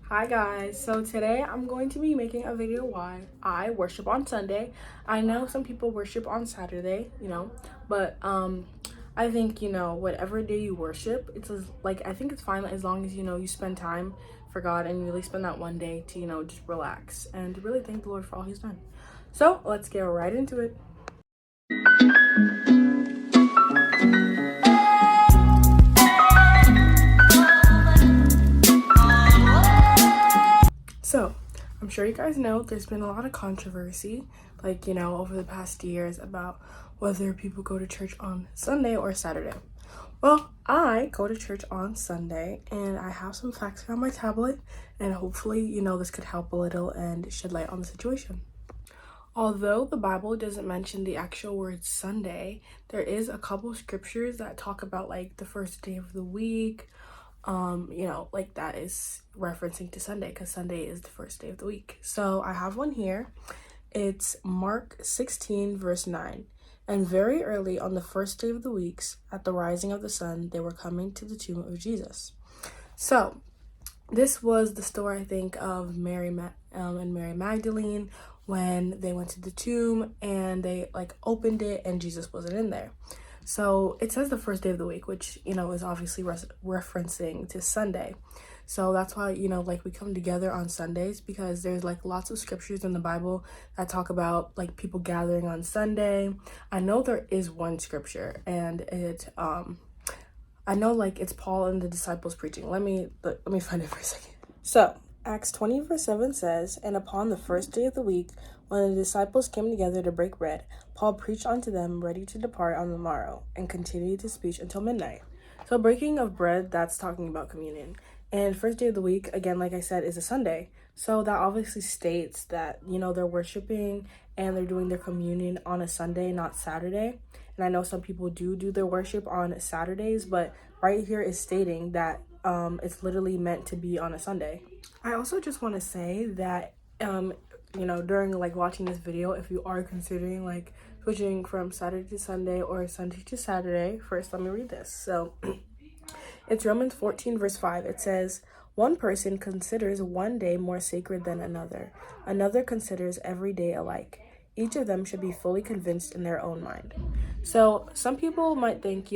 Hi guys, so today I'm going to be making a video why I worship on Sunday. I know some people worship on Saturday, but I think, whatever day you worship, I think it's fine as long as, you spend time for God and you really spend that one day to, just relax and to really thank the Lord for all he's done. So let's get right into it. So, I'm sure you guys know there's been a lot of controversy, over the past years about whether people go to church on Sunday or Saturday. Well, I go to church on Sunday and I have some facts here on my tablet, and hopefully, this could help a little and shed light on the situation. Although the Bible doesn't mention the actual word Sunday, there is a couple scriptures that talk about the first day of the week, that is referencing to Sunday because Sunday is the first day of the week. So I have one here. It's Mark 16 verse 9. And very early on the first day of the weeks, at the rising of the sun, they were coming to the tomb of Jesus. So this was the story, I think, of Mary and Mary Magdalene when they went to the tomb and they opened it and Jesus wasn't in there. So it says the first day of the week, which, is obviously referencing to Sunday. So that's why, we come together on Sundays because there's lots of scriptures in the Bible that talk about people gathering on Sunday. I know there is one scripture and I know it's Paul and the disciples preaching. Let me find it for a second. So Acts 20 verse 7 says, "And upon the first day of the week, when the disciples came together to break bread, Paul preached unto them, ready to depart on the morrow, and continued his speech until midnight." So breaking of bread, that's talking about communion. And first day of the week, again, like I said, is a Sunday. So that obviously states that, they're worshiping and they're doing their communion on a Sunday, not Saturday. And I know some people do their worship on Saturdays, but right here is stating that it's literally meant to be on a Sunday. I also just want to say that during watching this video, if you are considering switching from Saturday to Sunday or Sunday to Saturday, first let me read this. So it's Romans 14 verse 5. It says, "One person considers one day more sacred than another. Another considers every day alike. Each of them should be fully convinced in their own mind." So some people might think,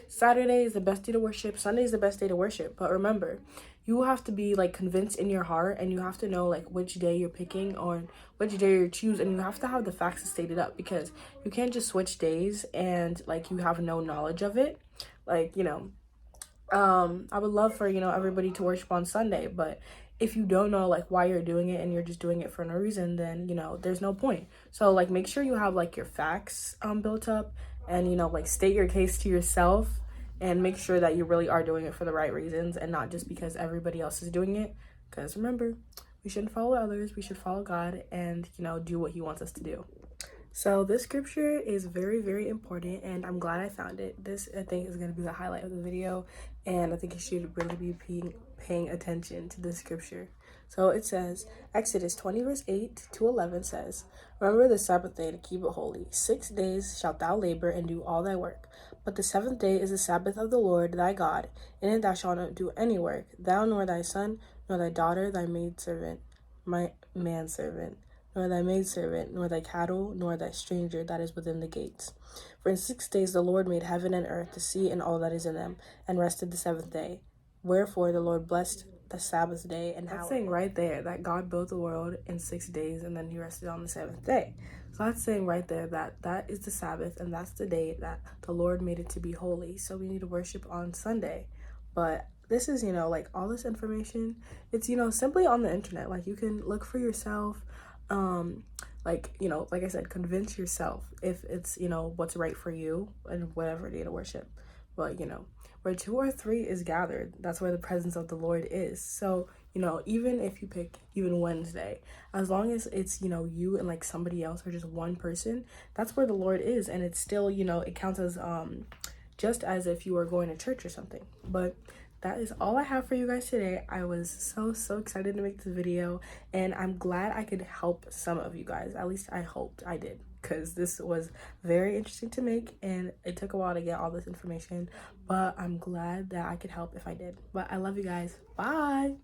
Saturday is the best day to worship, Sunday is the best day to worship. But remember, you have to be convinced in your heart, and you have to know which day you're picking or which day you choose, and you have to have the facts stated up because you can't just switch days and you have no knowledge of it. I would love for everybody to worship on Sunday, but if you don't know why you're doing it and you're just doing it for no reason, then there's no point. So make sure you have your facts built up, and state your case to yourself, and make sure that you really are doing it for the right reasons and not just because everybody else is doing it. Because remember, we shouldn't follow others, we should follow God and do what he wants us to do. So this scripture is very, very important, and I'm glad I found it. This, I think, is going to be the highlight of the video, and I think you should really be paying attention to this scripture. So it says, Exodus 20 verse 8 to 11 says, "Remember the Sabbath day to keep it holy. 6 days shalt thou labor and do all thy work. But the seventh day is the Sabbath of the Lord thy God. In it thou shalt not do any work, thou nor thy son, nor thy daughter, thy maidservant, my manservant, nor thy maidservant, nor thy cattle, nor thy stranger that is within the gates. For in 6 days the Lord made heaven and earth, the sea, and all that is in them, and rested the seventh day. Wherefore the Lord blessed the Sabbath day." And that's saying right there that God built the world in 6 days and then he rested on the seventh day. So that's saying right there that that is the Sabbath, and that's the day that the Lord made it to be holy. So we need to worship on Sunday. But this is, all this information, it's, simply on the internet. You can look for yourself. Like I said, convince yourself if it's, what's right for you and whatever day to worship. But, where 2 or 3 is gathered, that's where the presence of the Lord is. So, even if you pick even Wednesday, as long as it's, you and somebody else or just one person, that's where the Lord is. And it's still, it counts as, just as if you were going to church or something. But that is all I have for you guys today. I was so excited to make this video, and I'm glad I could help some of you guys. At least I hoped I did, because this was very interesting to make and it took a while to get all this information, but I'm glad that I could help if I did. But I love you guys. Bye.